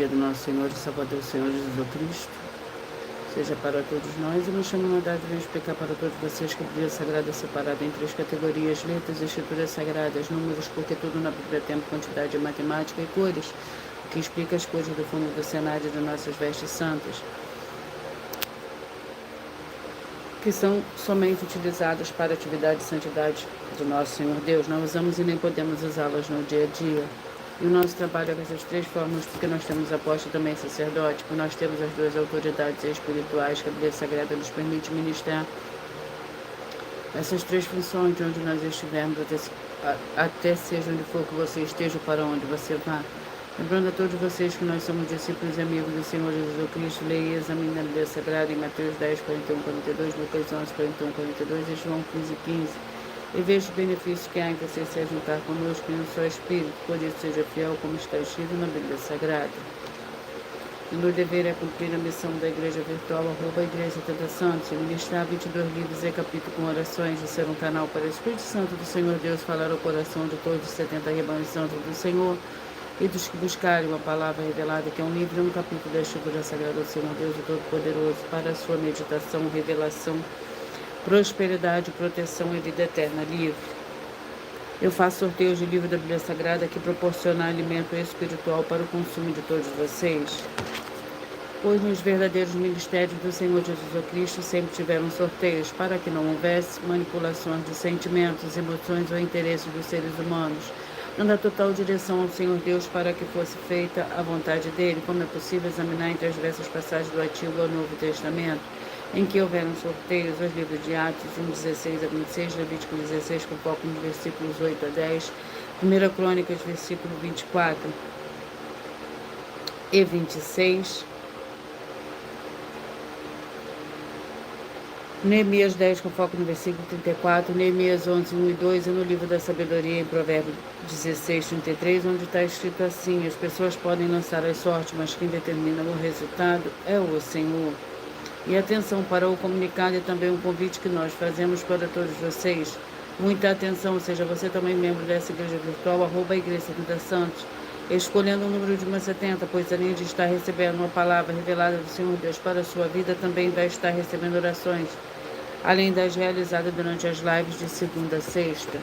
dia do nosso Senhor e Salvador, Senhor Jesus Cristo, seja para todos nós. Eu me chamo Mandade e venho explicar para todos vocês que a Bíblia Sagrada é separada em três categorias: letras, escrituras sagradas, números, porque tudo na Bíblia tem quantidade, matemática e cores, o que explica as cores do fundo do cenário de nossas vestes santas, que são somente utilizadas para a atividade e santidade do nosso Senhor Deus. Não usamos e nem podemos usá-las no dia a dia. E o nosso trabalho é com essas três formas, porque nós temos apóstolo e também sacerdote, porque nós temos as duas autoridades espirituais que a Bíblia Sagrada nos permite ministrar essas três funções de onde nós estivermos, até seja onde for que você esteja, para onde você vá. Lembrando a todos vocês que nós somos discípulos e amigos do Senhor Jesus Cristo. Leia e examine a Bíblia Sagrada em Mateus 10, 41, 42, Lucas 11, 41, 42 e João 15, 15. E veja os benefícios que há em você se juntar conosco em um só Espírito, por isso seja fiel como está escrito na Bíblia Sagrada. O meu dever é cumprir a missão da Igreja Virtual, @Igreja Tenda Santos, e ministrar 22 livros e capítulos com orações, e ser um canal para o Espírito Santo do Senhor Deus falar ao coração de todos os 70 rebanhos santos do Senhor, e dos que buscarem uma palavra revelada, que é um livro e um capítulo da Escritura Sagrada do Senhor Deus, o Todo-Poderoso, para a sua meditação, revelação, prosperidade, proteção e vida eterna livre. Eu faço sorteios de livro da Bíblia Sagrada que proporciona alimento espiritual para o consumo de todos vocês. Pois nos verdadeiros ministérios do Senhor Jesus Cristo sempre tiveram sorteios, para que não houvesse manipulações de sentimentos, emoções ou interesses dos seres humanos, dando a total direção ao Senhor Deus para que fosse feita a vontade dele, como é possível examinar entre as diversas passagens do Antigo ao Novo Testamento, em que houveram sorteios, os livros de Atos 1, 16 a 26, Levítico 16, com foco nos versículos 8 a 10, 1 Crônicas, versículo 24 e 26, Neemias 10, com foco no versículo 34, Neemias 11, 1 e 2, e no livro da sabedoria, em Provérbios 16, 33, onde está escrito assim: as pessoas podem lançar as sortes, mas quem determina o resultado é o Senhor. E atenção para o comunicado e também um convite que nós fazemos para todos vocês. Muita atenção, seja você também membro dessa igreja virtual, @Igreja Tenda Santos, escolhendo o número de 170, pois além de estar recebendo uma palavra revelada do Senhor Deus para a sua vida, também vai estar recebendo orações, além das realizadas durante as lives de segunda a sexta.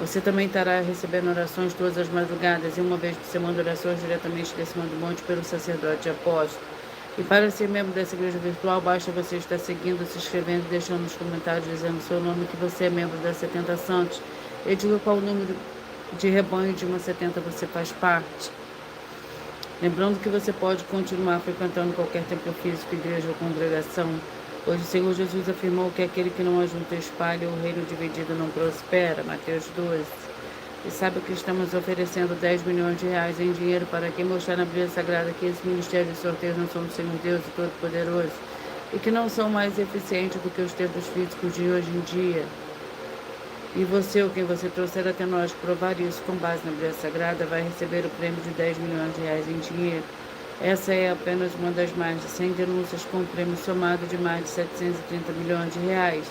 Você também estará recebendo orações todas as madrugadas, e uma vez por semana orações diretamente desse do monte pelo sacerdote e apóstolo. E para ser membro dessa igreja virtual, basta você estar seguindo, se inscrevendo e deixando nos comentários dizendo o seu nome, que você é membro da 70 Santos. E diga qual número de rebanho de 170 você faz parte. Lembrando que você pode continuar frequentando qualquer templo físico, igreja ou congregação, pois o Senhor Jesus afirmou que aquele que não ajunta e espalha, o reino dividido não prospera. Mateus 12. E sabe que estamos oferecendo 10 milhões de reais em dinheiro para quem mostrar na Bíblia Sagrada que esse ministério de sorteios não são do Senhor Deus e Todo-Poderoso, e que não são mais eficientes do que os templos físicos de hoje em dia. E você, ou quem você trouxer até nós, provar isso com base na Bíblia Sagrada, vai receber o prêmio de 10 milhões de reais em dinheiro. Essa é apenas uma das mais de 100 denúncias com um prêmio somado de mais de 730 milhões de reais.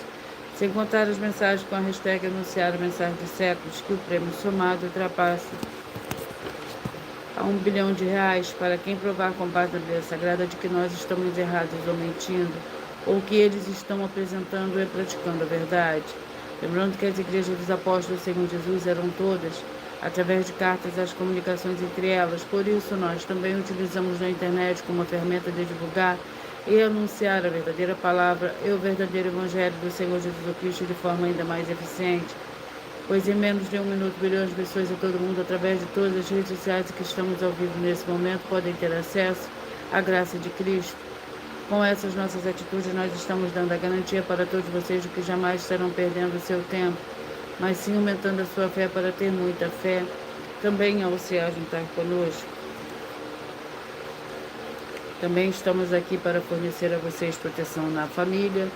Sem contar as mensagens com a hashtag anunciar a mensagem de séculos, que o prêmio somado ultrapassa a 1 bilhão de reais para quem provar com base na Bíblia Sagrada de que nós estamos errados ou mentindo, ou que eles estão apresentando e praticando a verdade. Lembrando que as igrejas dos apóstolos do Senhor Jesus eram todas, através de cartas, as comunicações entre elas. Por isso, nós também utilizamos a internet como uma ferramenta de divulgar e anunciar a verdadeira palavra e o verdadeiro evangelho do Senhor Jesus Cristo de forma ainda mais eficiente. Pois em menos de 1 minuto, bilhões de pessoas em todo o mundo, através de todas as redes sociais que estamos ao vivo nesse momento, podem ter acesso à graça de Cristo. Com essas nossas atitudes, nós estamos dando a garantia para todos vocês de que jamais estarão perdendo o seu tempo, mas sim aumentando a sua fé para ter muita fé, também ao se juntar conosco. Também estamos aqui para fornecer a vocês proteção na família,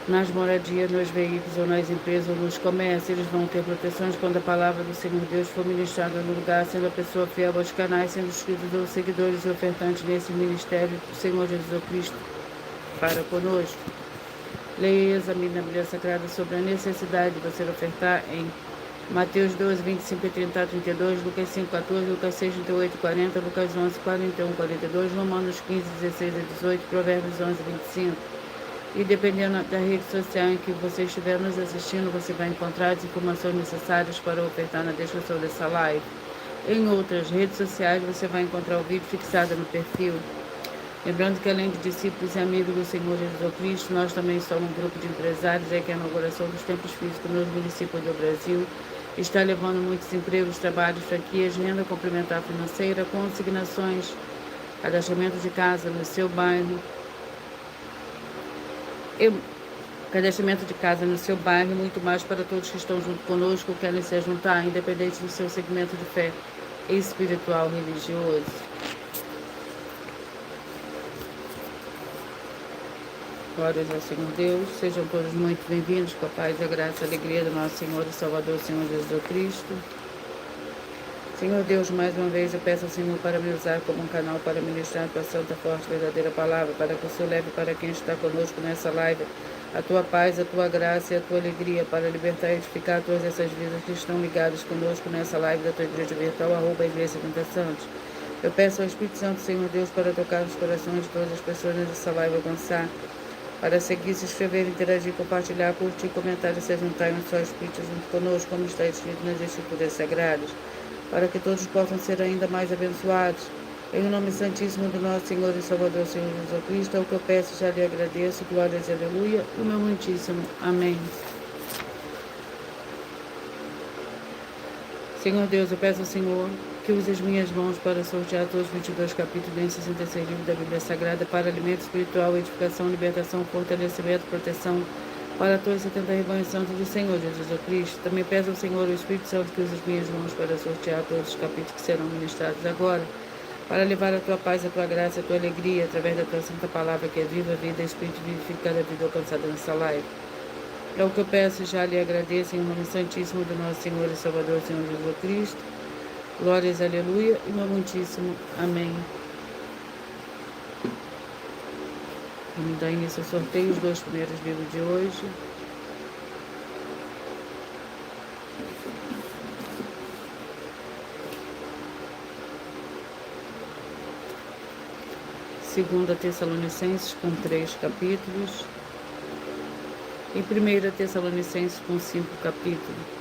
nas moradias, nos veículos ou nas empresas ou nos comércios. Eles vão ter proteções quando a palavra do Senhor Deus for ministrada no lugar, sendo a pessoa fiel aos canais, sendo inscritos ou seguidores e ofertantes nesse ministério do Senhor Jesus Cristo para conosco. Leia e examine a Bíblia Sagrada sobre a necessidade de você ofertar em Mateus 12, 25 e 30 a 32, Lucas 5, 14, Lucas 6, 38 e 40, Lucas 11, 41 e 42, Romanos 15, 16 e 18, Provérbios 11, 25. E dependendo da rede social em que você estiver nos assistindo, você vai encontrar as informações necessárias para ofertar na descrição dessa live. Em outras redes sociais, você vai encontrar o vídeo fixado no perfil. Lembrando que além de discípulos e amigos do Senhor Jesus Cristo, nós também somos um grupo de empresários, que a inauguração dos templos físicos nos municípios do Brasil está levando muitos empregos, trabalhos, franquias, renda complementar financeira, consignações, cadastramento de casa no seu bairro, cadastramento de casa no seu bairro e muito mais para todos que estão junto conosco, querem se juntar, independente do seu segmento de fé espiritual, religioso. Glórias ao Senhor Deus, sejam todos muito bem-vindos com a paz, a graça e a alegria do nosso Senhor e Salvador, Senhor Jesus Cristo. Senhor Deus, mais uma vez eu peço ao Senhor para me usar como um canal para ministrar a tua santa, forte, verdadeira palavra, para que o Senhor leve para quem está conosco nessa live a tua paz, a tua graça e a tua alegria, para libertar e edificar todas essas vidas que estão ligadas conosco nessa live da tua igreja virtual, @Igreja 70 Santos. Eu peço ao Espírito Santo, Senhor Deus, para tocar nos corações de todas as pessoas nessa live, alcançar, para seguir, se inscrever, interagir, compartilhar, curtir, comentar e se juntar em um só Espírito junto conosco, como está escrito nas Escrituras Sagradas, para que todos possam ser ainda mais abençoados. Em nome santíssimo do nosso Senhor e Salvador, Senhor Jesus Cristo, é o que eu peço, já lhe agradeço, glórias e aleluia, o meu muitíssimo amém. Senhor Deus, eu peço ao Senhor que use as minhas mãos para sortear todos os 22 capítulos e 66 livros da Bíblia Sagrada para alimento espiritual, edificação, libertação, fortalecimento, proteção para todos os 70 rebanhos santos do Senhor Jesus Cristo. Também peço ao Senhor, o Espírito Santo, que use as minhas mãos para sortear todos os capítulos que serão ministrados agora, para levar a tua paz, a tua graça, a tua alegria, através da tua santa palavra, que é viva, vida, Espírito vivificada, a vida alcançada nessa live. É o que eu peço e já lhe agradeço em nome santíssimo do nosso Senhor e Salvador, Senhor Jesus Cristo. Glórias, aleluia, e meu muitíssimo amém. Vamos dar início ao sorteio, os 2 primeiros livros de hoje. Segunda Tessalonicenses com 3 capítulos. E 1 Tessalonicenses com 5 capítulos.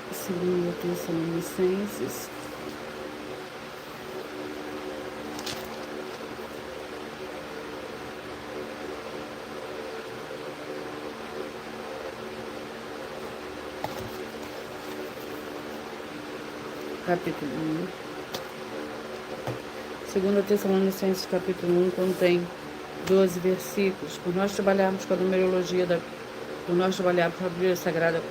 Segunda Tessalonicenses, capítulo 1. Segunda Tessalonicenses, capítulo 1, contém 12 versículos. Por nós trabalharmos com a numerologia por nós trabalharmos com a Bíblia Sagrada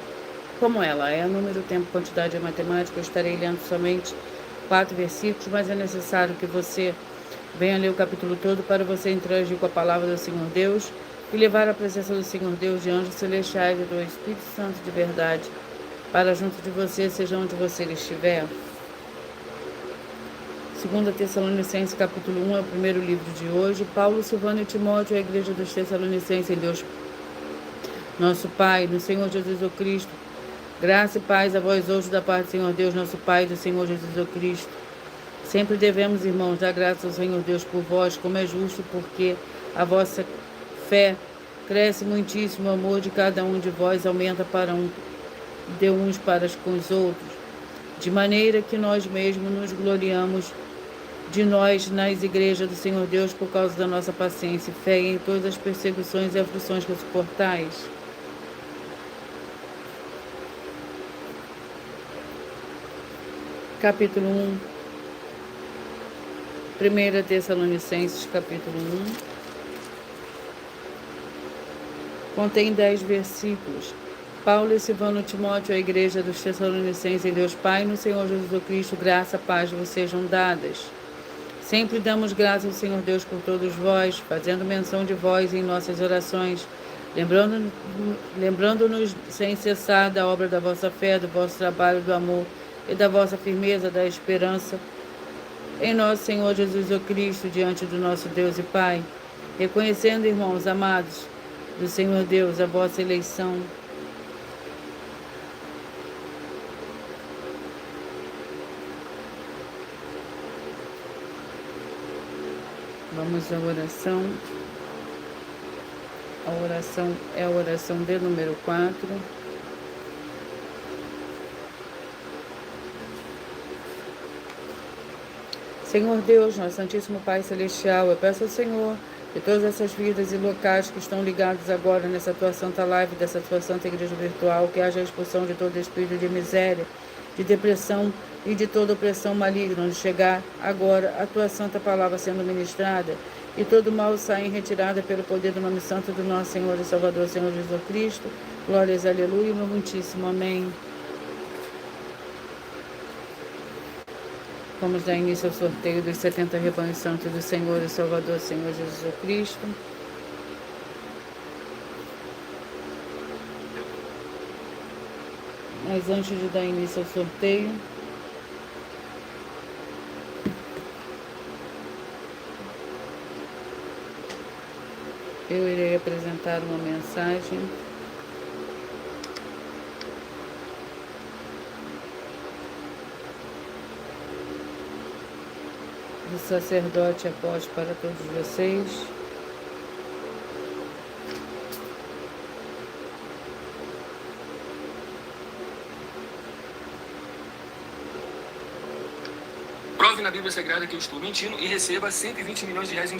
como ela é, número, tempo, quantidade e matemática, eu estarei lendo somente 4 versículos, mas é necessário que você venha ler o capítulo todo para você interagir com a palavra do Senhor Deus e levar a presença do Senhor Deus de anjos celestiais e do Espírito Santo de verdade para junto de você, seja onde você estiver. 2 Tessalonicenses, capítulo 1, é o primeiro livro de hoje. Paulo, Silvano e Timóteo, a igreja dos Tessalonicenses, em Deus, nosso Pai, no Senhor Jesus Cristo. Graça e paz a vós outros da parte do Senhor Deus, nosso Pai, e do Senhor Jesus Cristo. Sempre devemos, irmãos, dar graça ao Senhor Deus por vós, como é justo, porque a vossa fé cresce muitíssimo, o amor de cada um de vós aumenta para de uns para com os outros, de maneira que nós mesmos nos gloriamos de nós nas igrejas do Senhor Deus por causa da nossa paciência e fé em todas as perseguições e aflições que suportais. Capítulo 1. 1 Tessalonicenses, capítulo 1. Contém 10 versículos. Paulo e Silvano Timóteo, a igreja dos Tessalonicenses, em Deus Pai, no Senhor Jesus Cristo, graça, paz vos sejam dadas. Sempre damos graças ao Senhor Deus por todos vós, fazendo menção de vós em nossas orações, lembrando-nos sem cessar da obra da vossa fé, do vosso trabalho, do amor e da vossa firmeza, da esperança em nosso Senhor Jesus Cristo, diante do nosso Deus e Pai, reconhecendo, irmãos amados, do Senhor Deus, a vossa eleição. Vamos à oração. A oração é a oração de número 4. Senhor Deus, nosso Santíssimo Pai Celestial, eu peço ao Senhor que todas essas vidas e locais que estão ligados agora nessa tua santa live, dessa tua santa igreja virtual, que haja a expulsão de todo espírito de miséria, de depressão e de toda opressão maligna, onde chegar agora a tua santa palavra sendo ministrada, e todo mal saia em retirada pelo poder do nome santo do nosso Senhor e Salvador, Senhor Jesus Cristo. Glórias, aleluia, meu muitíssimo amém. Vamos dar início ao sorteio dos 70 rebanhos santos do Senhor e Salvador, Senhor Jesus Cristo. Mas antes de dar início ao sorteio, eu irei apresentar uma mensagem do sacerdote apóstolo para todos vocês. Prove na Bíblia Sagrada que eu estou mentindo e receba 120 milhões de reais em...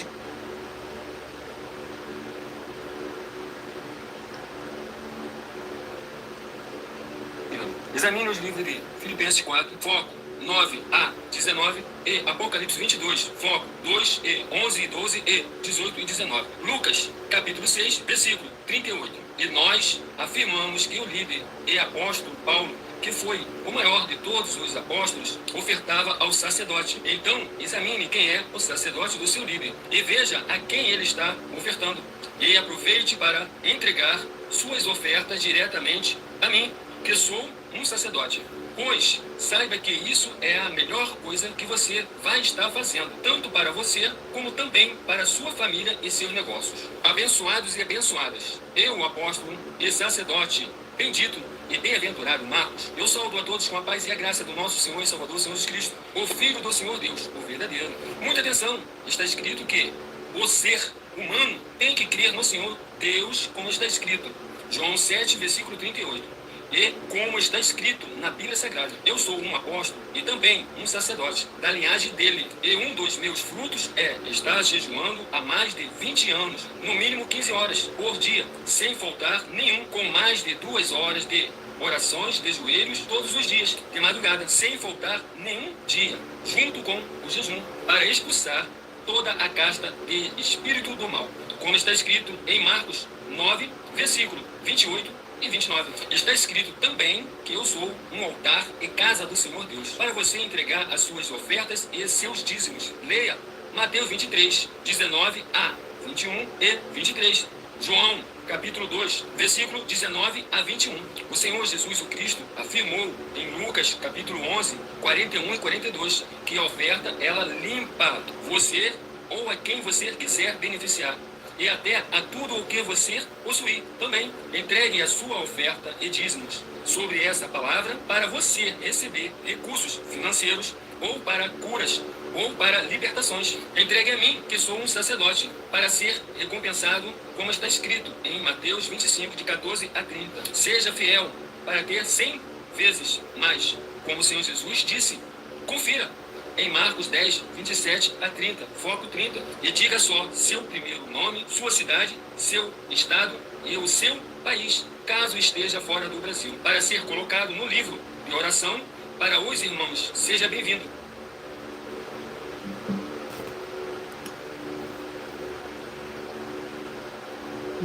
Examine os livros de Filipenses 4, foco 9 a 19 e Apocalipse 22, foco 2 e 11 e 12 e 18 e 19. Lucas, capítulo 6, versículo 38. E nós afirmamos que o líder e apóstolo Paulo, que foi o maior de todos os apóstolos, ofertava ao sacerdote. Então, examine quem é o sacerdote do seu líder e veja a quem ele está ofertando. E aproveite para entregar suas ofertas diretamente a mim, que sou um sacerdote. Pois saiba que isso é a melhor coisa que você vai estar fazendo, tanto para você, como também para sua família e seus negócios. Abençoados e abençoadas, eu, apóstolo e sacerdote, bendito e bem-aventurado Marcos, eu saúdo a todos com a paz e a graça do nosso Senhor e Salvador, Senhor Jesus Cristo, o Filho do Senhor Deus, o verdadeiro. Muita atenção, está escrito que o ser humano tem que crer no Senhor Deus, como está escrito. João 7, versículo 38. E, como está escrito na Bíblia Sagrada, eu sou um apóstolo e também um sacerdote da linhagem dele. E um dos meus frutos é estar jejuando há mais de 20 anos, no mínimo 15 horas por dia, sem faltar nenhum, com mais de 2 horas de orações de joelhos todos os dias, de madrugada, sem faltar nenhum dia, junto com o jejum, para expulsar toda a casta de espírito do mal. Como está escrito em Marcos 9, versículo 28 e 29. Está escrito também que eu sou um altar e casa do Senhor Deus, para você entregar as suas ofertas e seus dízimos. Leia Mateus 23, 19 a 21 e 23. João, capítulo 2, versículo 19 a 21. O Senhor Jesus o Cristo afirmou em Lucas, capítulo 11, 41 e 42, que a oferta, ela limpa você ou a quem você quiser beneficiar, e até a tudo o que você possuir. Também entregue a sua oferta e dízimos sobre essa palavra para você receber recursos financeiros, ou para curas, ou para libertações. Entregue a mim, que sou um sacerdote, para ser recompensado, como está escrito em Mateus 25, de 14 a 30. Seja fiel para ter 100 vezes mais, como o Senhor Jesus disse. Confira em Marcos 10, 27 a 30, foco 30, e diga só seu primeiro nome, sua cidade, seu estado e o seu país, caso esteja fora do Brasil, para ser colocado no livro de oração para os irmãos. Seja bem-vindo.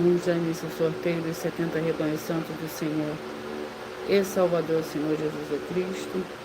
Vamos dar início ao sorteio dos 70 rebanhos santos do Senhor e Salvador, Senhor Jesus Cristo.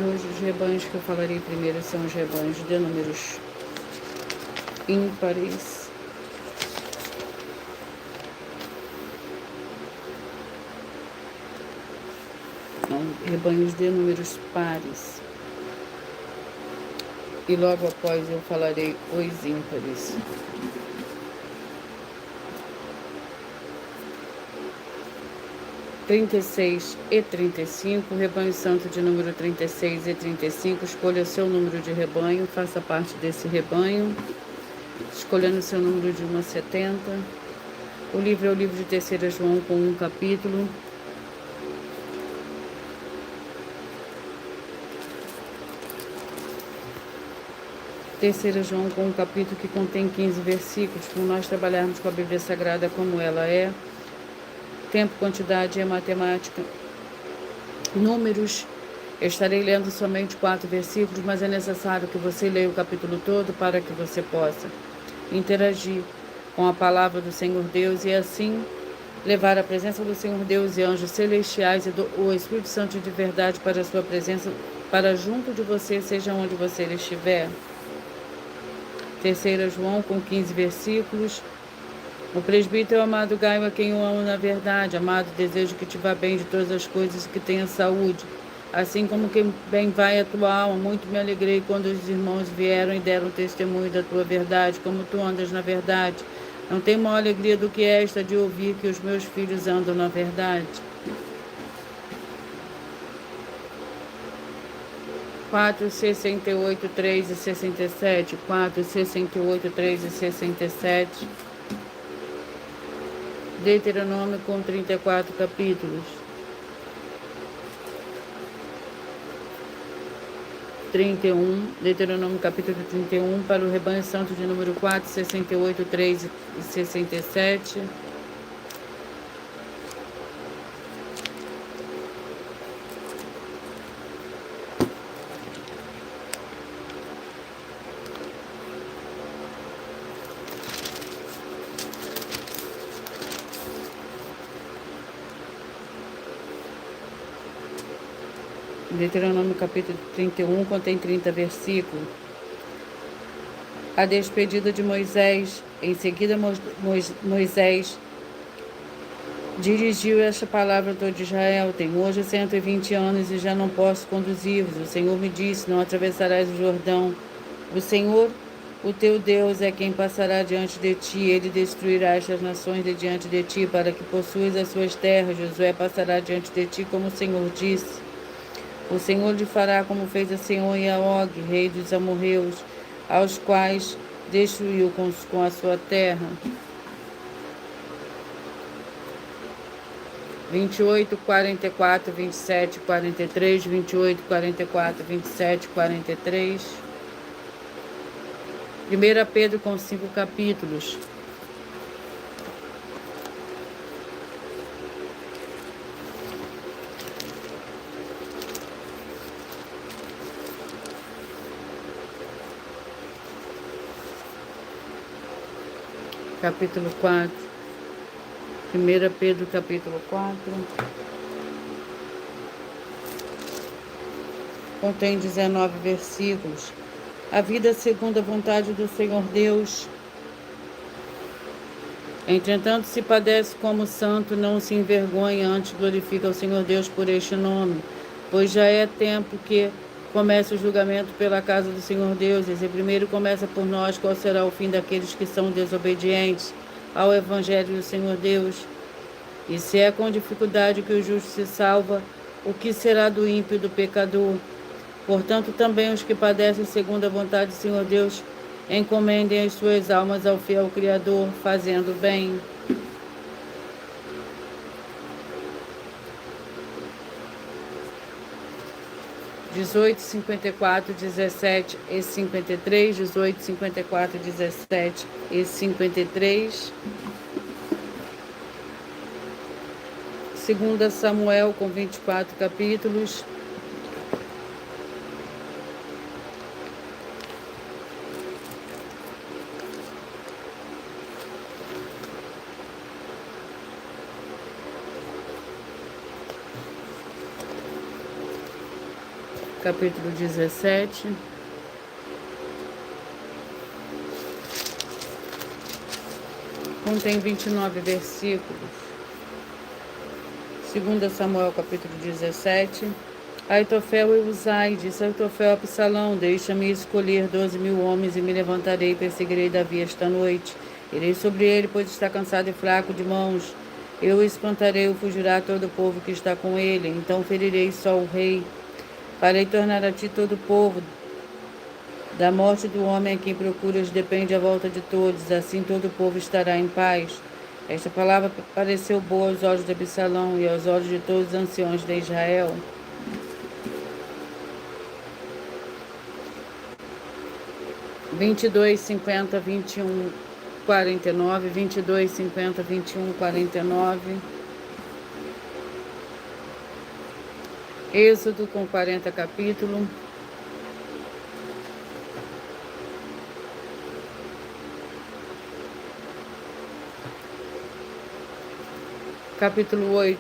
Hoje os rebanhos que eu falarei primeiro são os rebanhos de números ímpares. Não, rebanhos de números pares. E logo após eu falarei os ímpares. (36 e 35), rebanho santo de número 36 e 35, escolha o seu número de rebanho, faça parte desse rebanho, escolhendo o seu número de 1 a 70. O livro é o livro de 3 João, com um capítulo. Terceira João, com um capítulo que contém 15 versículos, para nós trabalharmos com a Bíblia Sagrada como ela é. Tempo, quantidade é matemática. Números, eu estarei lendo somente 4 versículos, mas é necessário que você leia o capítulo todo para que você possa interagir com a palavra do Senhor Deus e assim levar a presença do Senhor Deus e anjos celestiais e o Espírito Santo de verdade para a sua presença, para junto de você, seja onde você estiver. Terceira João, com 15 versículos. O presbítero amado Gaio, a quem eu amo na verdade, amado, desejo que te vá bem de todas as coisas e que tenha saúde, assim como que bem vai a tua alma. Muito me alegrei quando os irmãos vieram e deram testemunho da tua verdade, como tu andas na verdade. Não tem maior alegria do que esta de ouvir que os meus filhos andam na verdade. 4, 68, 3 e 67, 4, 68, 3 e 67. Deuteronômio, com 34 capítulos. 31, Deuteronômio capítulo 31, para o rebanho santo de número 4, 68, 3 e 67. Deuteronômio capítulo 31 contém 30 versículos. A despedida de Moisés. Em seguida, Moisés dirigiu esta palavra a todo Israel: tenho hoje 120 anos e já não posso conduzir-vos. O Senhor me disse: não atravessarás o Jordão. O Senhor, o teu Deus, é quem passará diante de ti. Ele destruirá estas nações de diante de ti, para que possuas as suas terras. Josué passará diante de ti, como o Senhor disse. O Senhor lhe fará como fez a Sihon e a Og, rei dos amorreus, aos quais destruiu com a sua terra. 28, 44, 27, 43, 28, 44, 27, 43. 1 Pedro, com 5 capítulos. Capítulo 4, 1 Pedro capítulo 4, contém 19 versículos. A vida segundo a vontade do Senhor Deus. Entretanto, se padece como santo, não se envergonha, antes glorifica o Senhor Deus por este nome, pois já é tempo que começa o julgamento pela casa do Senhor Deus. E primeiro começa por nós qual será o fim daqueles que são desobedientes ao Evangelho do Senhor Deus. E se é com dificuldade que o justo se salva, o que será do ímpio e do pecador? Portanto, também os que padecem segundo a vontade do Senhor Deus, encomendem as suas almas ao fiel Criador, fazendo bem. Dezoito, 54, 17 e 53, 18, 54, 17 e 53. 2 Samuel, com 24 capítulos. Capítulo 17. Contém 29 versículos. 2 Samuel, capítulo 17. Aitofel e Uzai, disse Aitofel a Absalão: deixa-me escolher 12.000 homens e me levantarei e perseguirei Davi esta noite. Irei sobre ele, pois está cansado e fraco de mãos. Eu o espantarei, fugirá todo o povo que está com ele. Então ferirei só o rei. Farei tornar a ti todo o povo. Da morte do homem a quem procuras depende a volta de todos. Assim todo o povo estará em paz. Esta palavra pareceu boa aos olhos de Absalão e aos olhos de todos os anciãos de Israel. Vinte e dois, 50, 21, 49, 22, 50, 21, 49. Êxodo com 40 capítulos. Capítulo 8.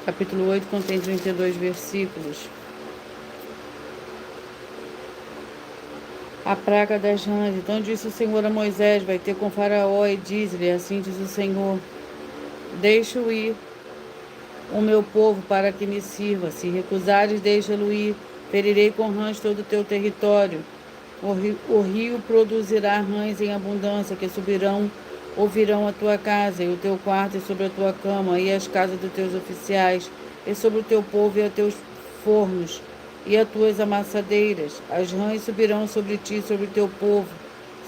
Capítulo 8 contém 32 versículos. A praga das rãs. Então disse o Senhor a Moisés: vai ter com Faraó e diz-lhe: assim diz o Senhor, deixa-o ir o meu povo para que me sirva. Se recusares, deixa-lo ir. Ferirei com rãs todo o teu território. O rio produzirá rãs em abundância, que subirão ou virão à tua casa, e o teu quarto e sobre a tua cama, e as casas dos teus oficiais, e sobre o teu povo e a teus fornos, e as tuas amassadeiras. As rãs subirão sobre ti, sobre o teu povo,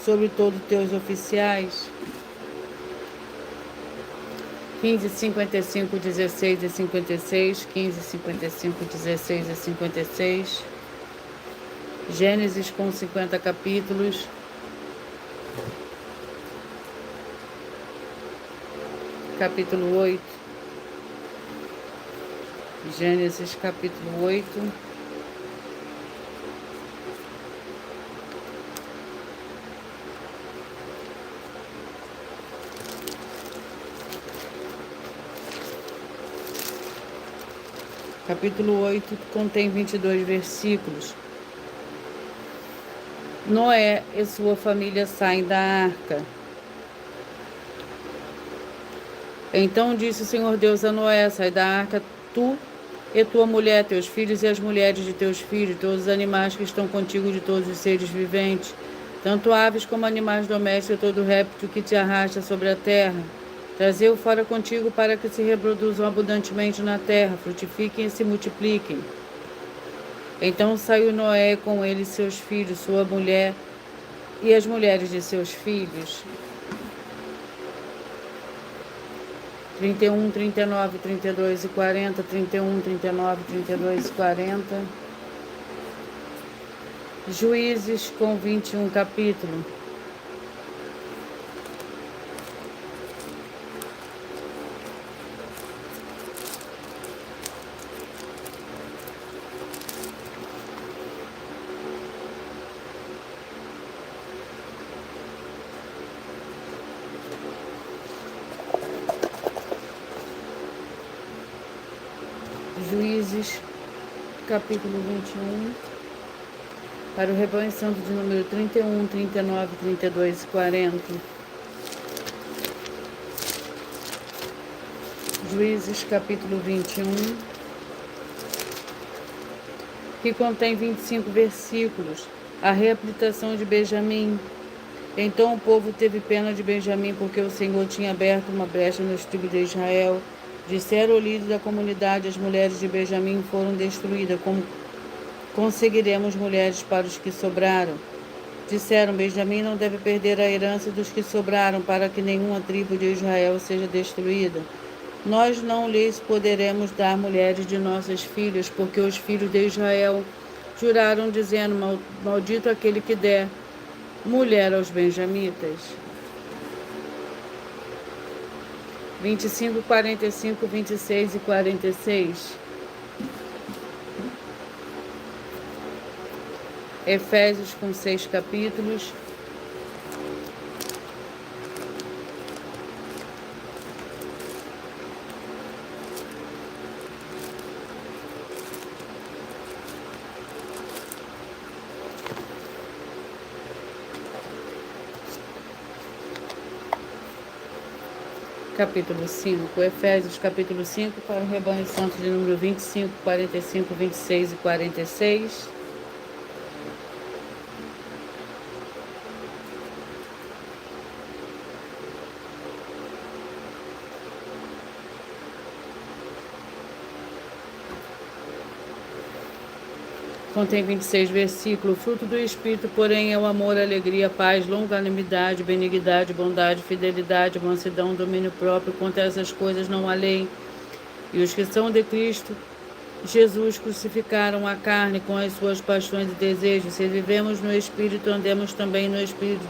sobre todos os teus oficiais. 15, 55, 16 e 56, 15, 55, 16 e 56. Gênesis com 50 capítulos. Capítulo 8. Gênesis capítulo 8. Capítulo 8 contém 22 versículos. Noé e sua família saem da arca. Então disse o Senhor Deus a Noé: sai da arca, tu e tua mulher, teus filhos e as mulheres de teus filhos, todos os animais que estão contigo, de todos os seres viventes, tanto aves como animais domésticos, todo réptil que te arrasta sobre a terra. Trazei-o fora contigo para que se reproduzam abundantemente na terra, frutifiquem e se multipliquem. Então saiu Noé, com ele seus filhos, sua mulher e as mulheres de seus filhos. 31, 39, 32 e 40, 31, 39, 32 e 40. Juízes com 21 capítulos. Juízes, capítulo 21, para o rebanho santo de número 31, 39, 32 e 40. Juízes, capítulo 21, que contém 25 versículos. A reabilitação de Benjamim. Então o povo teve pena de Benjamim, porque o Senhor tinha aberto uma brecha nos tribos de Israel. Disseram o líder da comunidade: as mulheres de Benjamim foram destruídas. Como conseguiremos mulheres para os que sobraram? Disseram: Benjamim não deve perder a herança dos que sobraram, para que nenhuma tribo de Israel seja destruída. Nós não lhes poderemos dar mulheres de nossos filhos, porque os filhos de Israel juraram, dizendo: maldito aquele que der mulher aos benjamitas. 25, 45, 26 e 46. Efésios com 6 capítulos. Capítulo 5, Efésios capítulo 5, para o rebanho santo de número 25, 45, 26 e 46. Contém 26 versículos. O fruto do Espírito, porém, é o amor, a alegria, a paz, longanimidade, benignidade, bondade, fidelidade, mansidão, domínio próprio. Contra essas coisas não há lei. E os que são de Cristo Jesus crucificaram a carne com as suas paixões e desejos. Se vivemos no Espírito, andemos também no Espírito.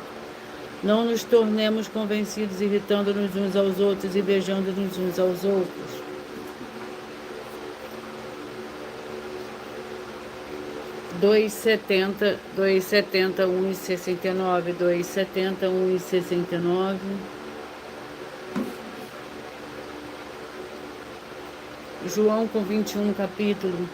Não nos tornemos convencidos, irritando-nos uns aos outros, invejando-nos uns aos outros. 2,70, 2,70, 1,69, 2,70, 1,69. João com 21 capítulo.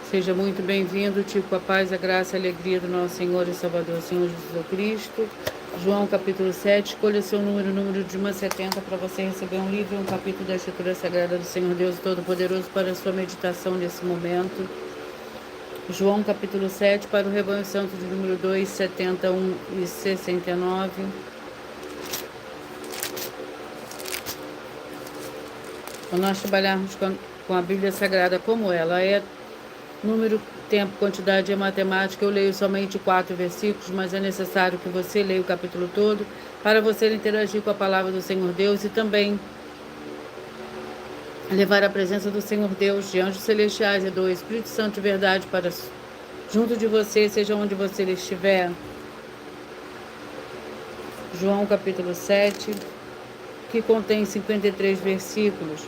Seja muito bem-vindo, tipo a paz, a graça e a alegria do nosso Senhor e Salvador, Senhor Jesus Cristo. João capítulo 7, escolha seu número de 1 a 70 para você receber um livro, um capítulo da Escritura Sagrada do Senhor Deus Todo-Poderoso para a sua meditação nesse momento. João capítulo 7, para o rebanho santo de número 2, 71 e 69. Quando nós trabalharmos com a Bíblia Sagrada como ela é, número, tempo, quantidade é matemática, eu leio somente 4 versículos, mas é necessário que você leia o capítulo todo para você interagir com a palavra do Senhor Deus e também levar a presença do Senhor Deus, de anjos celestiais e do Espírito Santo de verdade para junto de você, seja onde você estiver. João capítulo 7, que contém 53 versículos.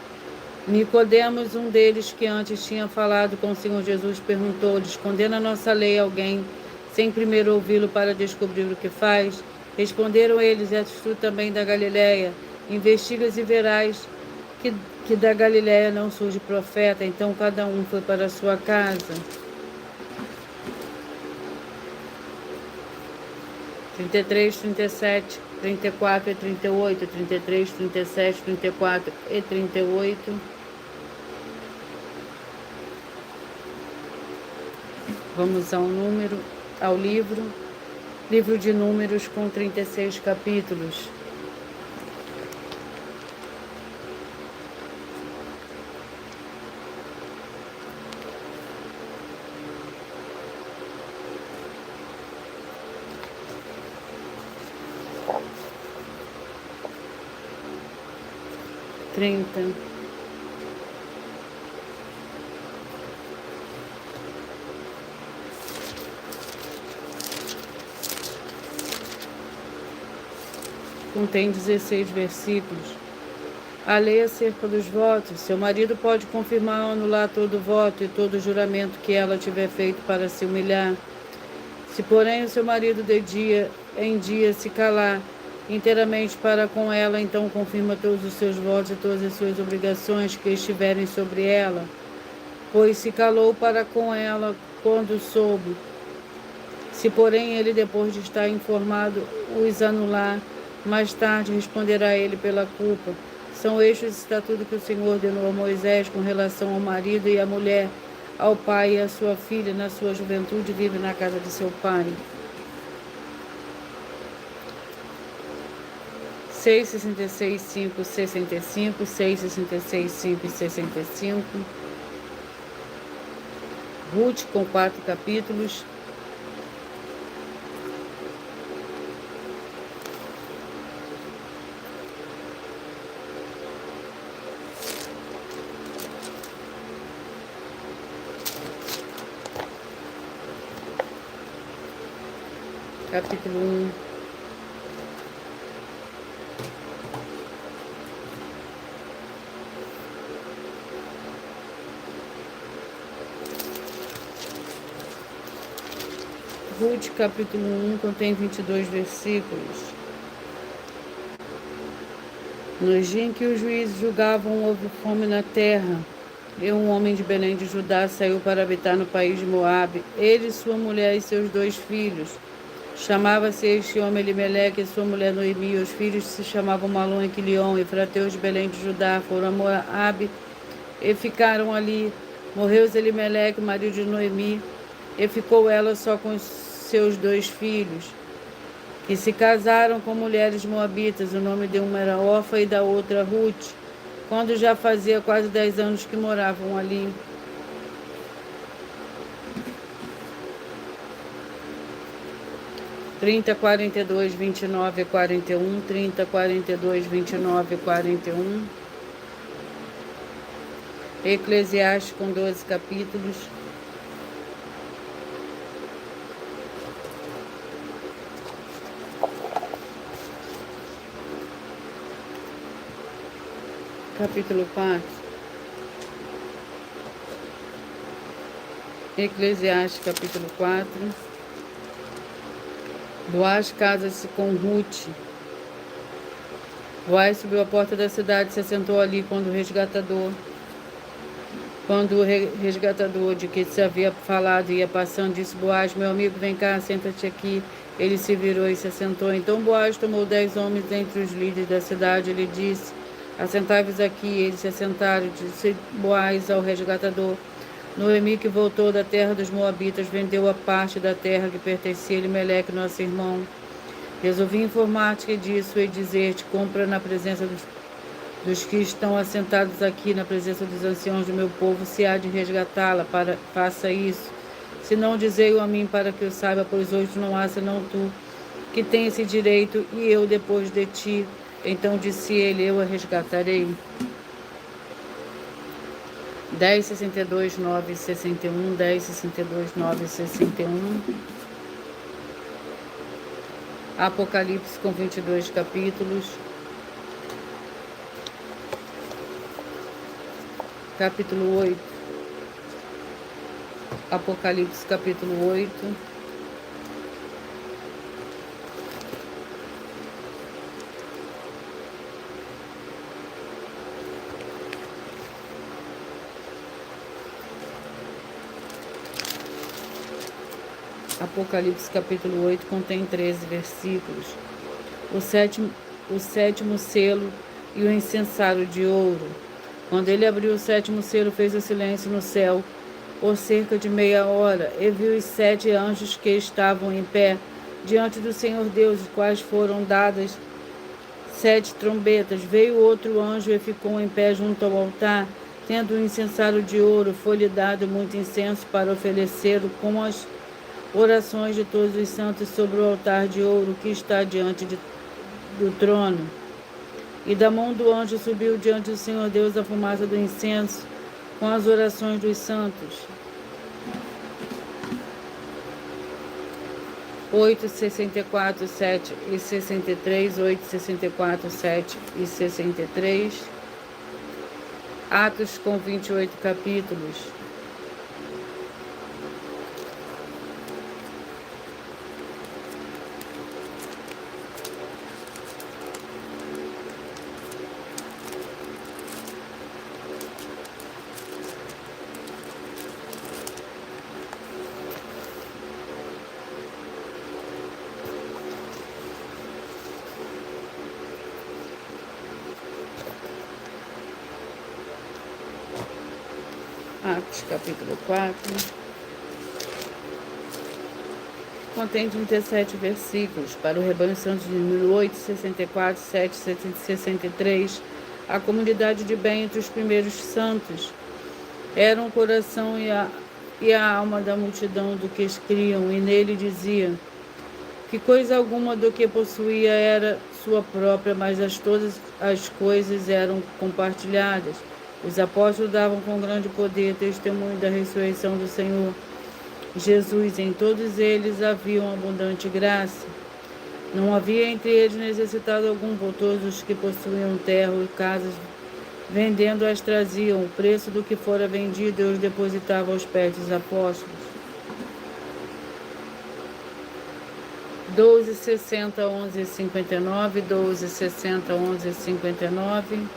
Nicodemos, um deles que antes tinha falado com o Senhor Jesus, perguntou-lhes: condena a nossa lei alguém sem primeiro ouvi-lo para descobrir o que faz? Responderam eles: és tu também da Galileia? Investigas e verás que da Galileia não surge profeta. Então cada um foi para a sua casa. 33, 37, 34 e 38, 33, 37, 34 e 38. Vamos ao livro de Números com 36 capítulos. Contém 16 versículos. A lei acerca dos votos. Seu marido pode confirmar ou anular todo voto e todo juramento que ela tiver feito para se humilhar. Se, porém, o seu marido de dia em dia se calar inteiramente para com ela, então confirma todos os seus votos e todas as suas obrigações que estiverem sobre ela. pois se calou para com ela quando soube. Se, porém, ele, depois de estar informado, os anular, mais tarde responderá ele pela culpa. São estes os estatutos que o Senhor ordenou a Moisés com relação ao marido e à mulher, ao pai e à sua filha, na sua juventude, vive na casa de seu pai. 6,66, 5, 65, 6,66, 5 e 65. Ruth, com 4 capítulos. Capítulo 1. Ruth, capítulo 1, contém 22 versículos. Nos dias em que os juízes julgavam, houve fome na terra. E um homem de Belém de Judá saiu para habitar no país de Moabe, ele, sua mulher e seus 2 filhos. Chamava-se este homem Elimeleque e sua mulher Noemi. Os filhos se chamavam Malom e Quilion, efrateus de Belém de Judá. Foram a Moabe e ficaram ali. Morreu Elimeleque, marido de Noemi, e ficou ela só com os seus 2 filhos, que se casaram com mulheres moabitas. O nome de uma era Orfa e da outra Ruth, quando já fazia quase 10 anos que moravam ali. Trinta, 42, 29 e 41, 30, 42, 29 e 41. Eclesiastes, com 12 capítulos. Capítulo 4. Eclesiastes, capítulo 4. Boaz casa-se com Ruth. Boaz subiu à porta da cidade e se assentou ali quando o resgatador de que se havia falado ia passando, disse: Boaz, meu amigo, vem cá, senta-te aqui. Ele se virou e se assentou. Então Boaz tomou 10 homens entre os líderes da cidade. Ele disse: assentai-vos aqui. Eles se assentaram. Disse Boaz ao resgatador: Noemi, que voltou da terra dos Moabitas, vendeu a parte da terra que pertencia a Elimeleque, nosso irmão. Resolvi informar-te disso e dizer-te: compra na presença dos que estão assentados aqui, na presença dos anciãos do meu povo, se há de resgatá-la, faça isso. Se não, dizei-o a mim para que eu saiba, pois hoje não há senão tu que tem esse direito, e eu depois de ti. Então disse ele: eu a resgatarei. 10, 62, 9, 61, 10, 62, 9, 61. Apocalipse, com 22 capítulos. Capítulo 8. Apocalipse, capítulo 8. Apocalipse, capítulo 8, contém 13 versículos. O sétimo selo e o incensário de ouro. Quando ele abriu o 7º selo, fez o silêncio no céu por cerca de meia hora, e viu os 7 anjos que estavam em pé diante do Senhor Deus, os quais foram dadas 7 trombetas. Veio outro anjo e ficou em pé junto ao altar, tendo um incensário de ouro. Foi-lhe dado muito incenso para oferecer com as orações de todos os santos sobre o altar de ouro que está diante do trono. E da mão do anjo subiu diante do Senhor Deus a fumaça do incenso com as orações dos santos. 8, 64, 7 e 63, 8, 64, 7 e 63. Atos, com 28 capítulos. Atos, capítulo 4. Contém 37 versículos. Para o rebanho santo de número 8, 64, 7, 63, a comunidade de bem entre os primeiros santos. Eram o coração e a alma da multidão do que criam, e nele dizia que coisa alguma do que possuía era sua própria, mas todas as coisas eram compartilhadas. Os apóstolos davam com grande poder testemunho da ressurreição do Senhor Jesus. Em todos eles havia uma abundante graça. Não havia entre eles necessitado algum, por todos os que possuíam terra e casas, vendendo-as, traziam o preço do que fora vendido e os depositavam aos pés dos apóstolos. 12:60, 11:59, 12:60, 11:59.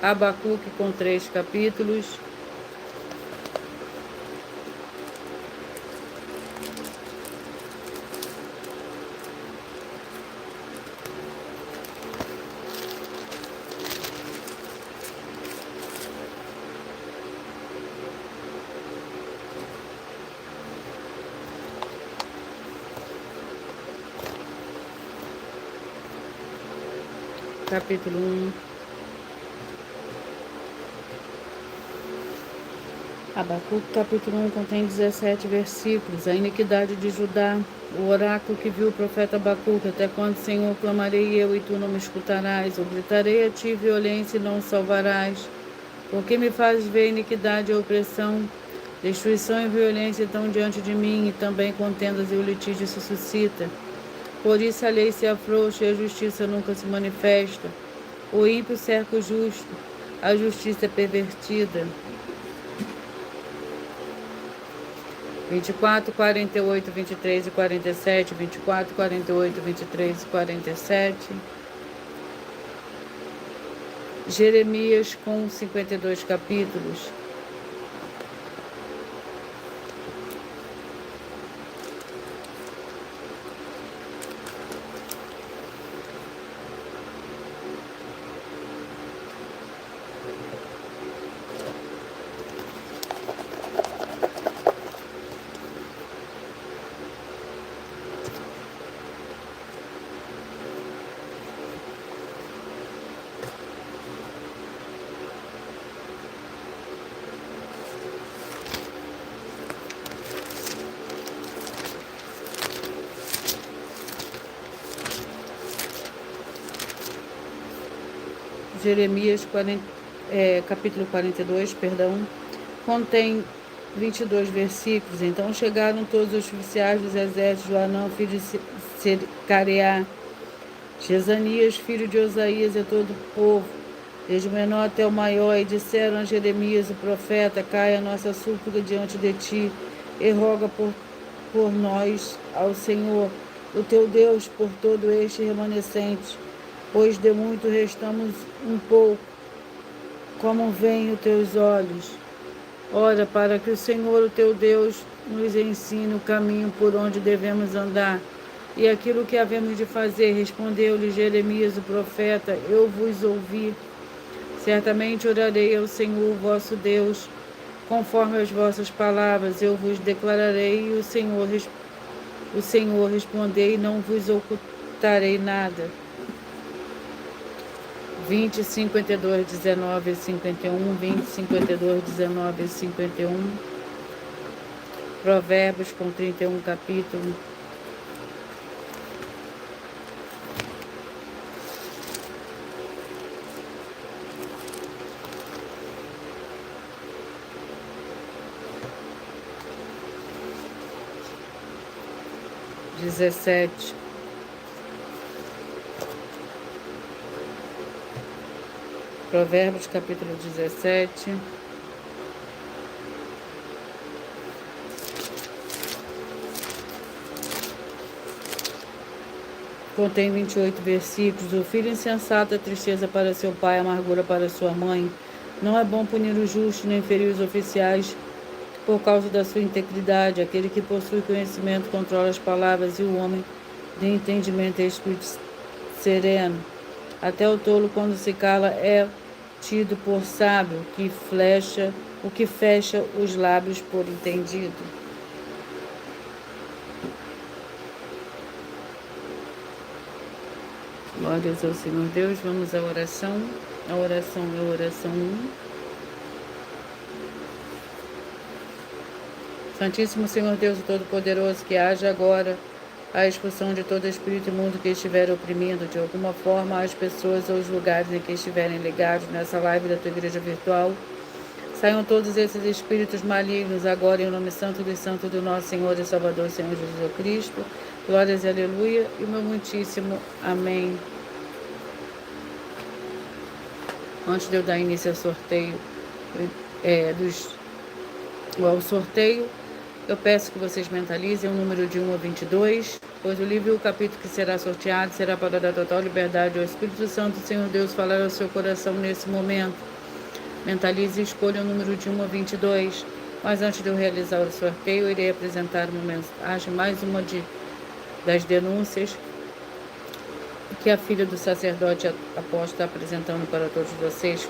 Abacuque com 3 capítulos. Capítulo 1. Abacuque, capítulo 1, contém 17 versículos. A iniquidade de Judá, o oráculo que viu o profeta Abacuque: até quando, Senhor, clamarei eu e tu não me escutarás? Eu gritarei a ti violência e não o salvarás. Porque me fazes ver iniquidade e opressão? Destruição e violência estão diante de mim, e também contendas e o litígio se suscita. Por isso a lei se afrouxa e a justiça nunca se manifesta. O ímpio cerca o justo, a justiça é pervertida. 24, 48, 23 e 47, 24, 48, 23 e 47. Jeremias com 52 capítulos. Jeremias capítulo 42, contém 22 versículos. Então chegaram todos os oficiais dos exércitos, Joanã, filho de Secareá, Jezanias, filho de Osaías, e todo o povo, desde o menor até o maior, e disseram a Jeremias, o profeta: caia a nossa súplica diante de ti, e roga por nós ao Senhor, o teu Deus, por todo este remanescente, pois de muito restamos um pouco, como veem os teus olhos. Ora, para que o Senhor, o teu Deus, nos ensine o caminho por onde devemos andar, e aquilo que havemos de fazer. Respondeu-lhe Jeremias, o profeta: eu vos ouvi. Certamente orarei ao Senhor, vosso Deus, conforme as vossas palavras. Eu vos declararei, e o Senhor respondei, e não vos ocultarei nada. 20, 52, 19 e 51, 20, 52, 19 e 51, Provérbios com 31 capítulo. Dezessete. Provérbios, capítulo 17. Contém 28 versículos. O filho insensato é tristeza para seu pai, amargura para sua mãe. Não é bom punir o justo, nem ferir os oficiais por causa da sua integridade. Aquele que possui conhecimento controla as palavras, e o homem de entendimento é espírito sereno. Até o tolo, quando se cala, é tido por sábio, o que fecha os lábios por entendido. Glórias ao Senhor Deus. Vamos à oração. A oração é a oração 1. Santíssimo Senhor Deus Todo-Poderoso, que haja agora a expulsão de todo espírito imundo que estiver oprimindo de alguma forma as pessoas ou os lugares em que estiverem ligados nessa live da tua igreja virtual. Saiam todos esses espíritos malignos agora em nome santo dos santos do nosso Senhor e Salvador, Senhor Jesus Cristo. Glórias e aleluia. E o meu muitíssimo amém. Antes de eu dar início ao sorteio, eu peço que vocês mentalizem o número de 1 a 22, pois o livro e o capítulo que será sorteado será para dar total liberdade ao Espírito Santo, Senhor Deus, falar ao seu coração nesse momento. Mentalize e escolha o número de 1 a 22. Mas antes de eu realizar o sorteio, eu irei apresentar uma mensagem, mais uma das denúncias que a filha do sacerdote apóstolo está apresentando para todos vocês.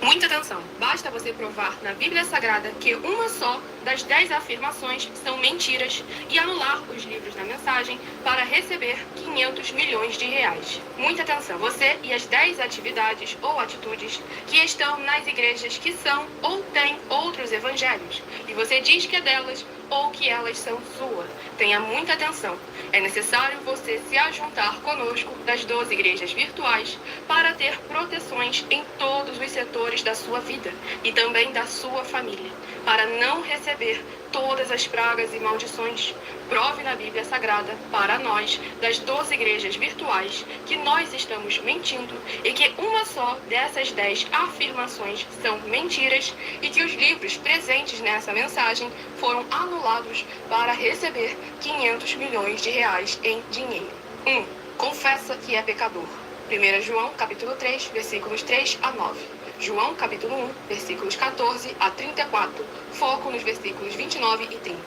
Muita atenção! Basta você provar na Bíblia Sagrada que uma só das 10 afirmações são mentiras e anular os livros da mensagem para receber 500 milhões de reais. Muita atenção! Você e as 10 atividades ou atitudes que estão nas igrejas que são ou têm outros evangelhos e você diz que é delas ou que elas são sua. Tenha muita atenção. É necessário você se ajuntar conosco das 12 igrejas virtuais para ter proteções em todos os setores da sua vida e também da sua família, para não receber todas as pragas e maldições. Prove na Bíblia Sagrada para nós, das 12 igrejas virtuais, que nós estamos mentindo e que uma só dessas 10 afirmações são mentiras e que os livros presentes nessa mensagem foram anulados para receber 500 milhões de reais em dinheiro. 1. Confessa que é pecador. 1 João, capítulo 3, versículos 3 a 9. João, capítulo 1, versículos 14 a 34. Foco nos versículos 29 e 30.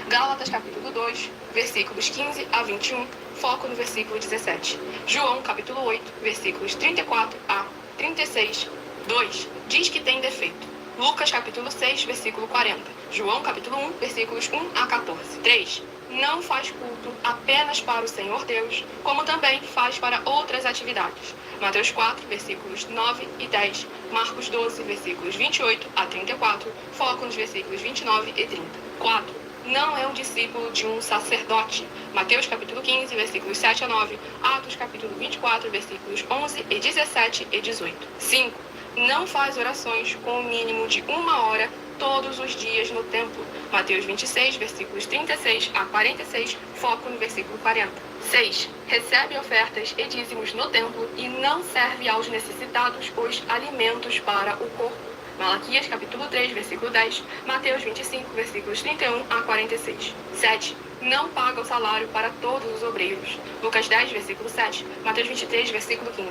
Gálatas, capítulo 2, versículos 15 a 21. Foco no versículo 17. João, capítulo 8, versículos 34 a 36. 2. Diz que tem defeito. Lucas, capítulo 6, versículo 40. João, capítulo 1, versículos 1 a 14. 3. Não faz culto apenas para o Senhor Deus, como também faz para outras atividades. Mateus 4, versículos 9 e 10. Marcos 12, versículos 28 a 34. Foco nos versículos 29 e 30. 4. Não é um discípulo de um sacerdote. Mateus capítulo 15, versículos 7 a 9. Atos capítulo 24, versículos 11 e 17 e 18. 5. Não faz orações com o mínimo de 1 hora todos os dias no templo. Mateus 26, versículos 36 a 46, foco no versículo 40. 6. Recebe ofertas e dízimos no templo e não serve aos necessitados os alimentos para o corpo. Malaquias capítulo 3, versículo 10, Mateus 25, versículos 31 a 46. 7. Não paga o salário para todos os obreiros. Lucas 10, versículo 7, Mateus 23, versículo 15.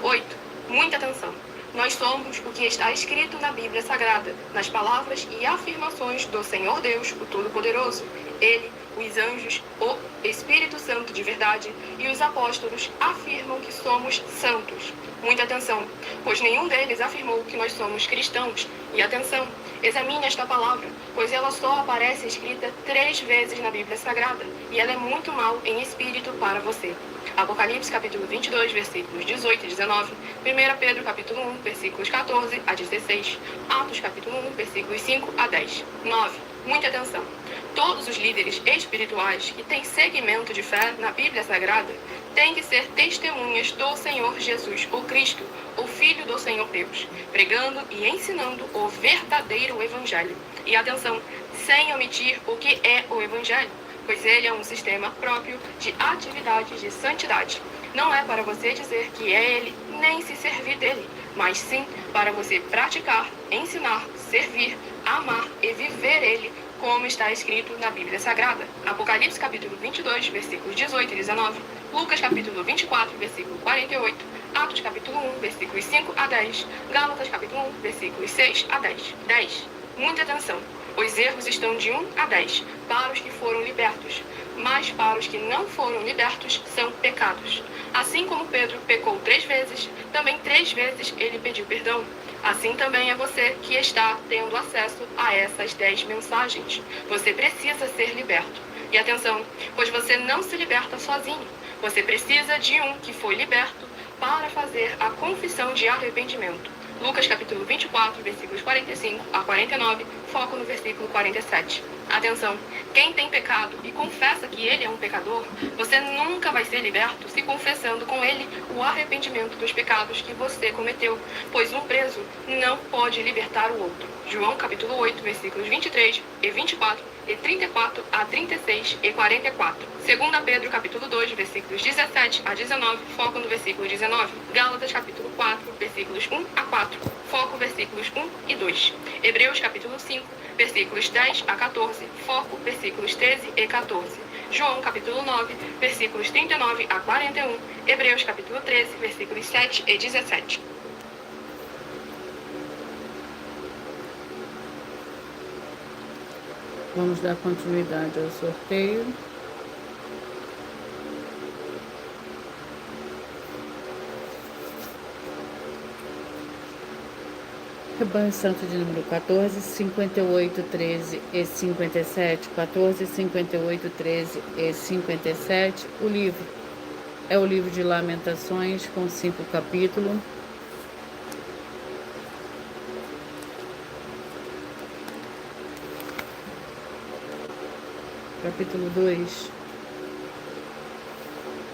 8. Muita atenção! Nós somos o que está escrito na Bíblia Sagrada, nas palavras e afirmações do Senhor Deus, o Todo-Poderoso. Ele, os anjos, o Espírito Santo de verdade e os apóstolos afirmam que somos santos. Muita atenção, pois nenhum deles afirmou que nós somos cristãos. E atenção, examine esta palavra, pois ela só aparece escrita 3 vezes na Bíblia Sagrada, e ela é muito mal em espírito para você. Apocalipse capítulo 22, versículos 18 e 19. 1 Pedro capítulo 1, versículos 14 a 16. Atos capítulo 1, versículos 5 a 10. 9. Muita atenção. Todos os líderes espirituais que têm segmento de fé na Bíblia Sagrada têm que ser testemunhas do Senhor Jesus, o Cristo, o Filho do Senhor Deus, pregando e ensinando o verdadeiro Evangelho. E atenção, sem omitir o que é o Evangelho, pois ele é um sistema próprio de atividades de santidade. Não é para você dizer que é ele, nem se servir dele, mas sim para você praticar, ensinar, servir, amar e viver ele, como está escrito na Bíblia Sagrada. Apocalipse capítulo 22, versículos 18 e 19. Lucas capítulo 24, versículo 48. Atos capítulo 1, versículos 5 a 10. Gálatas capítulo 1, versículos 6 a 10. 10. Muita atenção. Os erros estão de 1 a 10, para os que foram libertos. mas para os que não foram libertos são pecados. Assim como Pedro pecou 3 vezes, também 3 vezes ele pediu perdão. Assim também é você que está tendo acesso a essas 10 mensagens. Você precisa ser liberto. E atenção, pois você não se liberta sozinho. Você precisa de um que foi liberto para fazer a confissão de arrependimento. Lucas capítulo 24, versículos 45 a 49, foco no versículo 47. Atenção, quem tem pecado e confessa que ele é um pecador, você nunca vai ser liberto se confessando com ele o arrependimento dos pecados que você cometeu, pois um preso não pode libertar o outro. João capítulo 8, versículos 23 e 24 e 34 a 36 e 44. 2 Pedro capítulo 2, versículos 17 a 19, foco no versículo 19. Gálatas capítulo 4, versículos 1 a 4, foco versículos 1 e 2. Hebreus capítulo 5, versículos 10 a 14, foco versículos 13 e 14. João capítulo 9, versículos 39 a 41. Hebreus capítulo 13, versículos 7 e 17. Vamos dar continuidade ao sorteio. Rebanho Santo de número 14, 58, 13 e 57. 14, 58, 13 e 57. O livro é o livro de Lamentações, com 5 capítulos. Capítulo 2.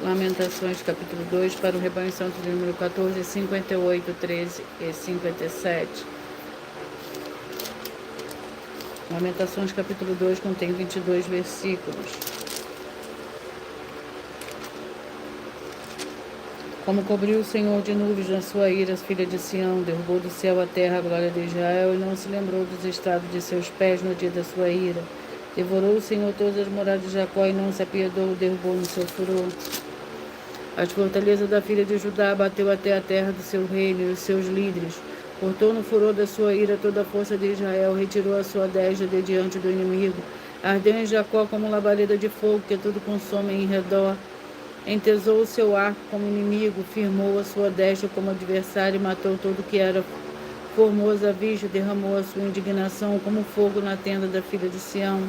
Lamentações, capítulo 2, para o Rebanho Santo de número 14, 58, 13 e 57. Lamentações, capítulo 2, contém 22 versículos. Como cobriu o Senhor de nuvens na sua ira as filhas de Sião, derrubou do céu a terra a glória de Israel, e não se lembrou dos estrados de seus pés no dia da sua ira. Devorou o Senhor todas as moradas de Jacó e não se apiedou, derrubou no seu furor. As fortalezas da filha de Judá bateu até a terra do seu reino e os seus líderes. Cortou no furor da sua ira toda a força de Israel, retirou a sua destra de diante do inimigo. Ardeu em Jacó como labareda de fogo, que tudo consome em redor. Entesou o seu arco como inimigo, firmou a sua destra como adversário e matou tudo que era formoso à vista, derramou a sua indignação como fogo na tenda da filha de Sião.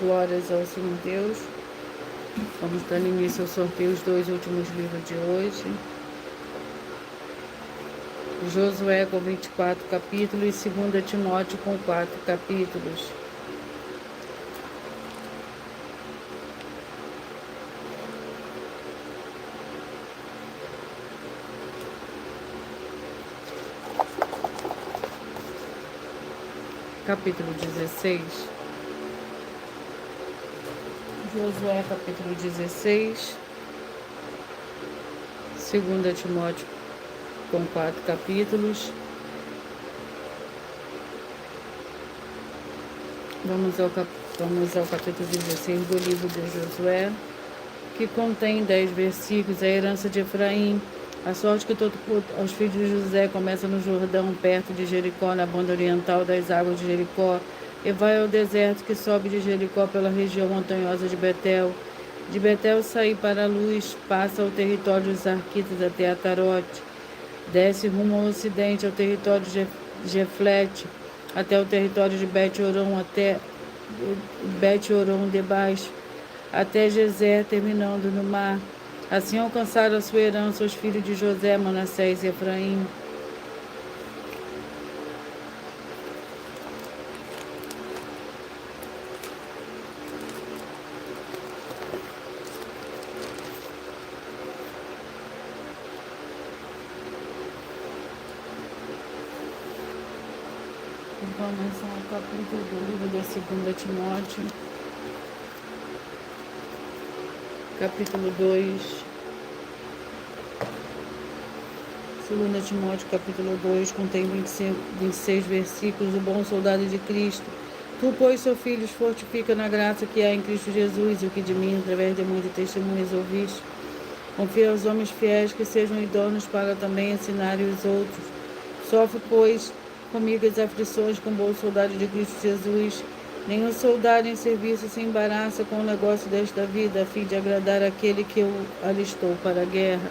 Glórias ao Senhor Deus. Vamos dar início ao sorteio os 2 últimos livros de hoje. Josué com 24 capítulos e 2 Timóteo com 4 capítulos. Capítulo 16. Josué, capítulo 16. 2 Timóteo, com 4 capítulos. Vamos ao capítulo 16 do livro de Josué, que contém 10 versículos. A herança de Efraim. A sorte que todo aos filhos de José começa no Jordão, perto de Jericó, na banda oriental das águas de Jericó, e vai ao deserto que sobe de Jericó pela região montanhosa de Betel. De Betel sair para a luz, passa ao território dos Arquitas até Atarote, desce rumo ao ocidente ao território de Jeflete, até o território de Bet-Oron, até Bet-Oron de baixo, até Gezer, terminando no mar. Assim alcançaram a sua herança os filhos de José, Manassés e Efraim. Vamos ao capítulo do livro de 2 Timóteo. Capítulo 2, 2 Timóteo, capítulo 2, contém 26 versículos. O bom soldado de Cristo. Tu, pois, seus filhos, fortifica na graça que há em Cristo Jesus, e o que de mim, através de muitas testemunhas, ouviste. Confia aos homens fiéis que sejam idôneos para também ensinarem os outros. Sofre, pois, comigo as aflições, com bom soldado de Cristo Jesus. Nenhum soldado em serviço se embaraça com o negócio desta vida, a fim de agradar aquele que o alistou para a guerra.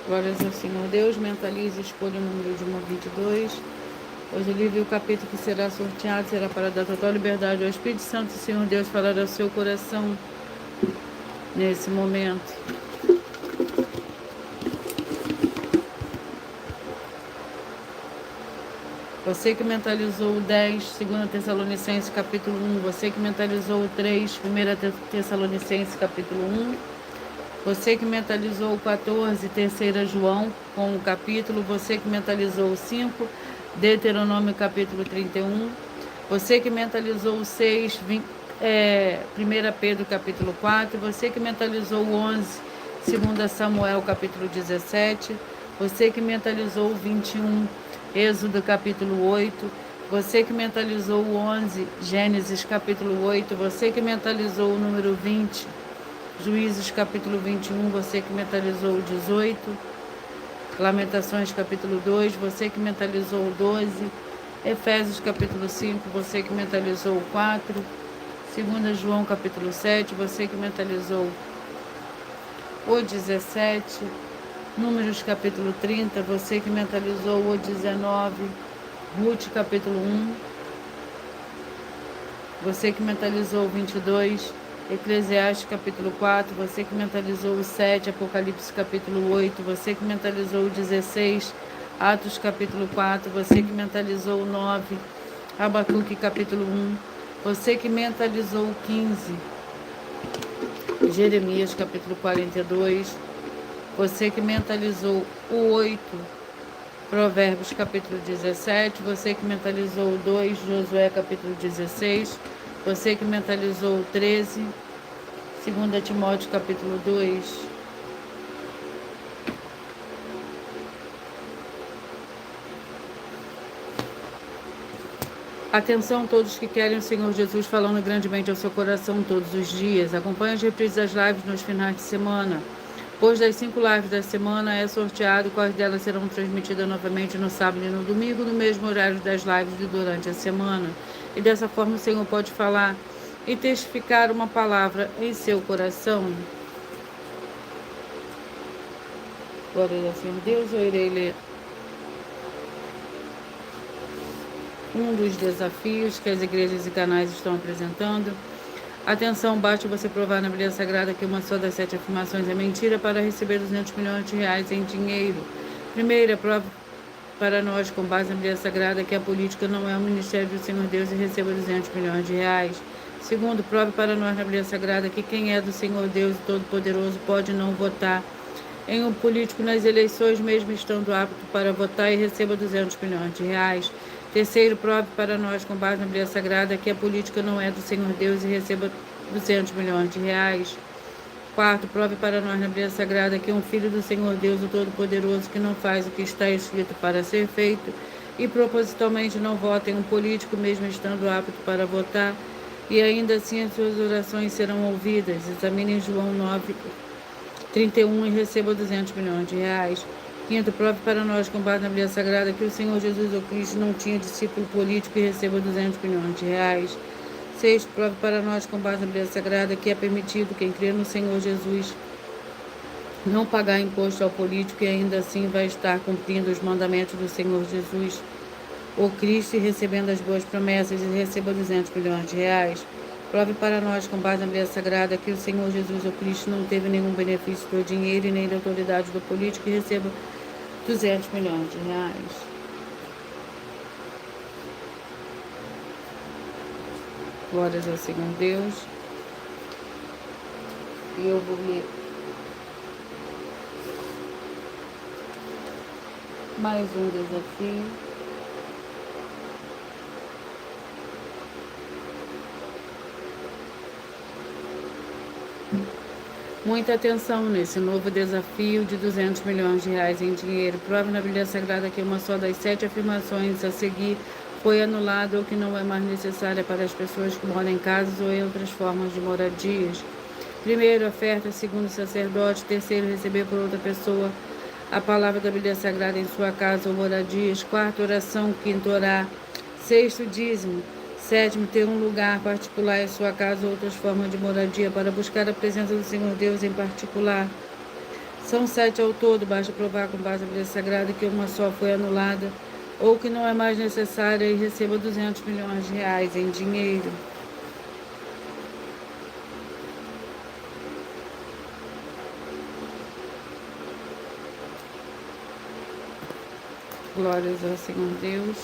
Glórias ao Senhor Deus. Mentalize, escolha o número de 1 a 22. Hoje o livro e o capítulo que será sorteado será para dar total liberdade ao Espírito Santo, Senhor Deus, falar ao seu coração nesse momento. Você que mentalizou o 10, 2 Tessalonicenses capítulo 1. Você que mentalizou o 3, 1 Tessalonicenses capítulo 1. Você que mentalizou o 14, 3 João com o capítulo. Você que mentalizou o 5, Deuteronômio capítulo 31. Você que mentalizou o 6, 1 Pedro capítulo 4. Você que mentalizou o 11, 2 Samuel capítulo 17. Você que mentalizou o 21, Êxodo capítulo 8, você que mentalizou o 11, Gênesis capítulo 8, você que mentalizou o número 20, Juízes capítulo 21, você que mentalizou o 18, Lamentações capítulo 2, você que mentalizou o 12, Efésios capítulo 5, você que mentalizou o 4, 2 João capítulo 7, você que mentalizou o 17, Números capítulo 30, você que mentalizou o 19, Ruth capítulo 1, você que mentalizou o 22, Eclesiastes capítulo 4, você que mentalizou o 7, Apocalipse capítulo 8, você que mentalizou o 16, Atos capítulo 4, você que mentalizou o 9, Abacuque capítulo 1, você que mentalizou o 15, Jeremias capítulo 42, você que mentalizou o 8, Provérbios capítulo 17, você que mentalizou o 2, Josué capítulo 16, você que mentalizou o 13, 2 Timóteo capítulo 2. Atenção todos que querem o Senhor Jesus falando grandemente ao seu coração todos os dias. Acompanhe as reprises das lives nos finais de semana. Depois das 5 lives da semana é sorteado quais delas serão transmitidas novamente no sábado e no domingo, no mesmo horário das lives de durante a semana. E dessa forma o Senhor pode falar e testificar uma palavra em seu coração. Glória ao Senhor Deus, eu irei ler um dos desafios que as igrejas e canais estão apresentando. Atenção, basta você provar na Bíblia Sagrada que uma só das 7 afirmações é mentira para receber 200 milhões de reais em dinheiro. Primeira, prova para nós, com base na Bíblia Sagrada, que a política não é o ministério do Senhor Deus e receba 200 milhões de reais. Segundo, prove para nós na Bíblia Sagrada que quem é do Senhor Deus Todo-Poderoso pode não votar em um político nas eleições, mesmo estando apto para votar, e receba 200 milhões de reais. Terceiro, prove para nós, com base na Bíblia Sagrada, que a política não é do Senhor Deus e receba 200 milhões de reais. Quarto, prove para nós na Bíblia Sagrada que um filho do Senhor Deus, o Todo-Poderoso, que não faz o que está escrito para ser feito e propositalmente não vota em um político, mesmo estando apto para votar, e ainda assim as suas orações serão ouvidas. Examine João 9:31 e receba 200 milhões de reais. Quinto, prove para nós, com base na Bíblia Sagrada, que o Senhor Jesus ou Cristo não tinha discípulo político e receba 200 milhões de reais. Sexto, prove para nós, com base na Bíblia Sagrada, que é permitido quem crê no Senhor Jesus não pagar imposto ao político e ainda assim vai estar cumprindo os mandamentos do Senhor Jesus ou Cristo e recebendo as boas promessas e receba 200 milhões de reais. Prove para nós, com base na Bíblia Sagrada, que o Senhor Jesus ou Cristo não teve nenhum benefício do dinheiro e nem da autoridade do político e receba 200 milhões de reais. Glórias ao Senhor Deus. E eu vou ler mais um desafio. Muita atenção nesse novo desafio de 200 milhões de reais em dinheiro. Prove na Bíblia Sagrada que uma só das 7 afirmações a seguir foi anulada ou que não é mais necessária para as pessoas que moram em casas ou em outras formas de moradias. Primeiro, oferta. Segundo, sacerdote. Terceiro, receber por outra pessoa a palavra da Bíblia Sagrada em sua casa ou moradias. Quarta, oração. Quinto, orar. Sexto, dízimo. Sétimo, ter um lugar particular em sua casa ou outras formas de moradia para buscar a presença do Senhor Deus em particular. São 7 ao todo, basta provar com base na Bíblia Sagrada que uma só foi anulada ou que não é mais necessária e receba 200 milhões de reais em dinheiro. Glórias ao Senhor Deus.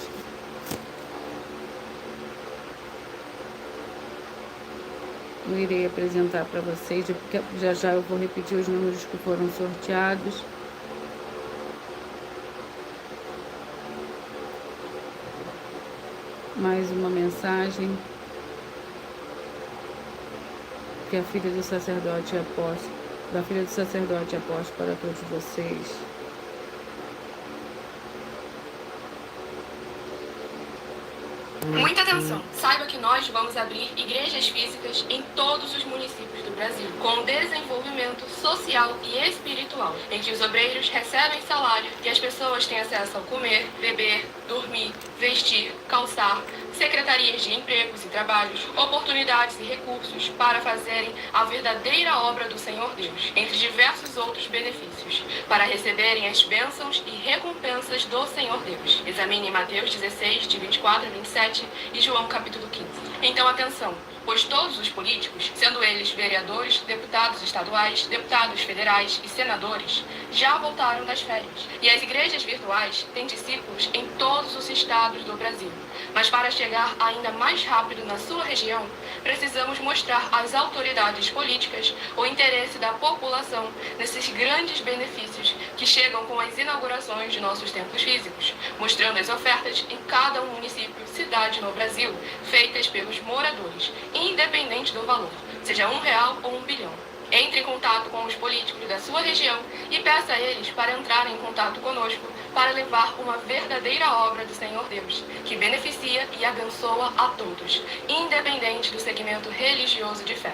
Eu irei apresentar para vocês, já eu vou repetir os números que foram sorteados. Mais uma mensagem que a filha do sacerdote apóstolo, para todos vocês. Muita atenção! Saiba que nós vamos abrir igrejas físicas em todos os municípios do Brasil, com desenvolvimento social e espiritual, em que os obreiros recebem salário e as pessoas têm acesso ao comer, beber, dormir, vestir, calçar, secretarias de empregos e trabalhos, oportunidades e recursos para fazerem a verdadeira obra do Senhor Deus, entre diversos outros benefícios, para receberem as bênçãos e recompensas do Senhor Deus. Examine Mateus 16, de 24 a 27 e João capítulo 15. Então atenção, pois todos os políticos, sendo eles vereadores, deputados estaduais, deputados federais e senadores, já voltaram das férias. E as igrejas virtuais têm discípulos em todos os estados do Brasil. Mas para chegar ainda mais rápido na sua região, precisamos mostrar às autoridades políticas o interesse da população nesses grandes benefícios que chegam com as inaugurações de nossos templos físicos, mostrando as ofertas em cada município, cidade no Brasil, feitas pelos moradores, independente do valor, seja R$1 ou R$1 bilhão. Entre em contato com os políticos da sua região e peça a eles para entrarem em contato conosco para levar uma verdadeira obra do Senhor Deus, que beneficia e abençoa a todos, independente do segmento religioso de fé.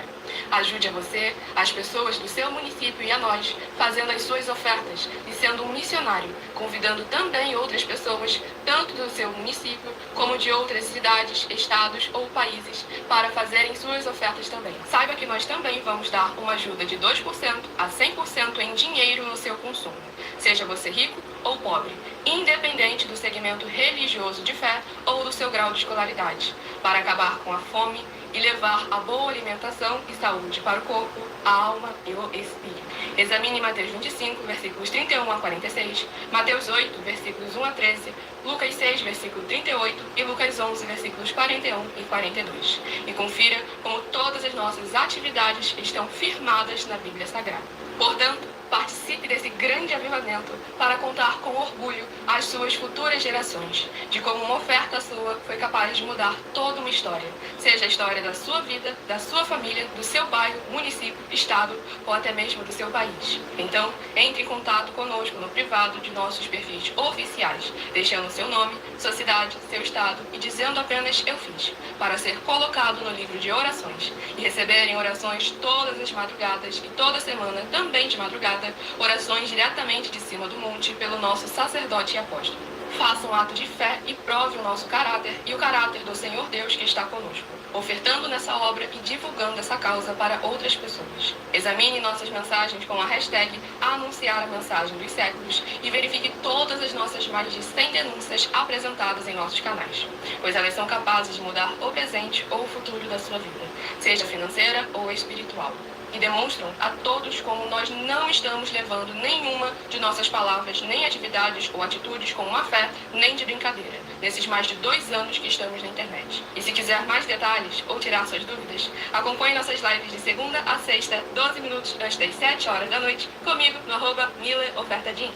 Ajude a você, as pessoas do seu município e a nós, fazendo as suas ofertas e sendo um missionário, convidando também outras pessoas, tanto do seu município como de outras cidades, estados ou países, para fazerem suas ofertas também. Saiba que nós também vamos dar uma ajuda de 2% a 100% em dinheiro no seu consumo, seja você rico ou pobre, independente do segmento religioso de fé ou do seu grau de escolaridade, para acabar com a fome e levar a boa alimentação e saúde para o corpo, a alma e o espírito. Examine Mateus 25, versículos 31 a 46, Mateus 8, versículos 1 a 13, Lucas 6, versículo 38 e Lucas 11, versículos 41 e 42. E confira como todas as nossas atividades estão firmadas na Bíblia Sagrada. Portanto, participe desse grande avivamento para contar com orgulho às suas futuras gerações, de como uma oferta sua foi capaz de mudar toda uma história, seja a história da sua vida, da sua família, do seu bairro, município, estado ou até mesmo do seu país. Então, entre em contato conosco no privado de nossos perfis oficiais, deixando seu nome, sua cidade, seu estado e dizendo apenas "eu fiz", para ser colocado no livro de orações e receberem orações todas as madrugadas e toda semana, também de madrugada, orações diretamente de cima do monte pelo nosso sacerdote e apóstolo. Faça um ato de fé e prove o nosso caráter e o caráter do Senhor Deus que está conosco, ofertando nessa obra e divulgando essa causa para outras pessoas. Examine nossas mensagens com a hashtag Anunciar a Mensagem dos Séculos e verifique todas as nossas mais de 100 denúncias apresentadas em nossos canais, pois elas são capazes de mudar o presente ou o futuro da sua vida, seja financeira ou espiritual. E demonstram a todos como nós não estamos levando nenhuma de nossas palavras, nem atividades ou atitudes com má fé, nem de brincadeira, nesses mais de 2 anos que estamos na internet. E se quiser mais detalhes ou tirar suas dúvidas, acompanhe nossas lives de segunda a sexta, 12 minutos antes das 7 horas da noite, comigo no @MileOfertaDin.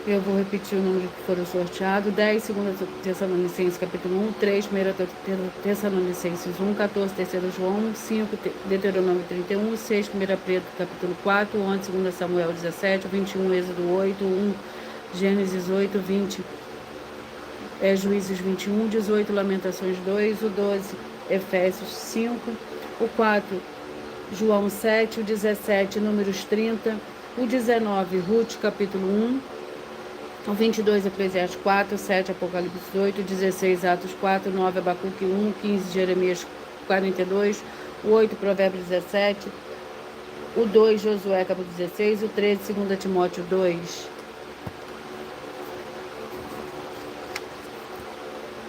Eu vou repetir o número que foram sorteados: 10, 2 Tessalonicenses, capítulo 1, 3, 1 Tessalonicenses 1, 14, 3 João 5, Deuteronômio 31, 6, 1 Pedro, capítulo 4, 11, 2 Samuel 17, 21, Êxodo 8, 1, Gênesis 8, 20, Juízes 21, 18, Lamentações 2, o 12, Efésios 5, o 4, João 7, o 17, Números 30, o 19, Ruth, capítulo 1, o 22, Eclesiastes 4, 7, Apocalipse 8, 16, Atos 4, 9, Abacuque 1, 15, Jeremias 42, o 8, Provérbios 17, o 2, Josué, capítulo 16, o 13, 2 Timóteo 2.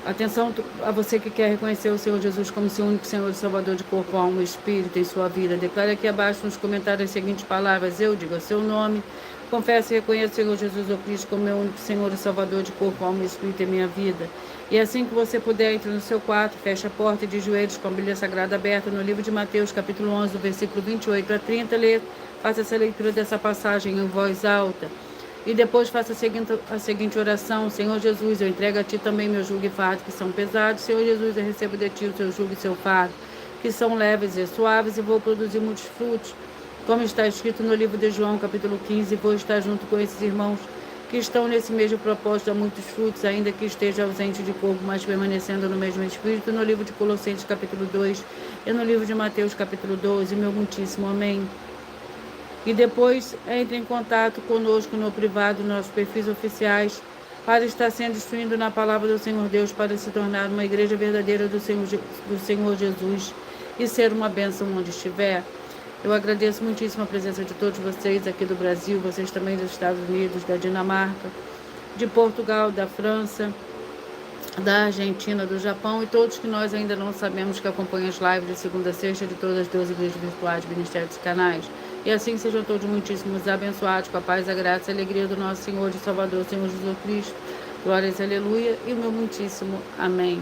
Atenção a você que quer reconhecer o Senhor Jesus como seu único Senhor e Salvador de corpo, alma e espírito em sua vida. Declare aqui abaixo nos comentários as seguintes palavras. Eu digo o seu nome. Confesso e reconheço o Senhor Jesus ou Cristo como meu único Senhor e Salvador de corpo, alma e espírito em minha vida. E assim que você puder, entre no seu quarto, feche a porta e de joelhos com a Bíblia Sagrada aberta no livro de Mateus, capítulo 11, do versículo 28 a 30. Faça essa leitura dessa passagem em voz alta. E depois faça a seguinte oração. Senhor Jesus, eu entrego a Ti também meu jugo e fardo que são pesados. Senhor Jesus, eu recebo de Ti o Seu jugo e seu fardo, que são leves e suaves, e vou produzir muitos frutos. Como está escrito no livro de João, capítulo 15, vou estar junto com esses irmãos que estão nesse mesmo propósito a muitos frutos, ainda que esteja ausente de corpo, mas permanecendo no mesmo Espírito, no livro de Colossenses, capítulo 2, e no livro de Mateus, capítulo 12, meu muitíssimo amém. E depois entre em contato conosco no privado, nos nossos perfis oficiais, para estar sendo instruído na palavra do Senhor Deus, para se tornar uma igreja verdadeira do Senhor Jesus e ser uma bênção onde estiver. Eu agradeço muitíssimo a presença de todos vocês aqui do Brasil, vocês também dos Estados Unidos, da Dinamarca, de Portugal, da França, da Argentina, do Japão e todos que nós ainda não sabemos que acompanham as lives de segunda a sexta de todas as 12 igrejas virtuais de Ministérios e Canais. E assim sejam todos muitíssimos abençoados com a paz, a graça e a alegria do nosso Senhor e Salvador, Senhor Jesus Cristo. Glórias, aleluia, e o meu muitíssimo amém.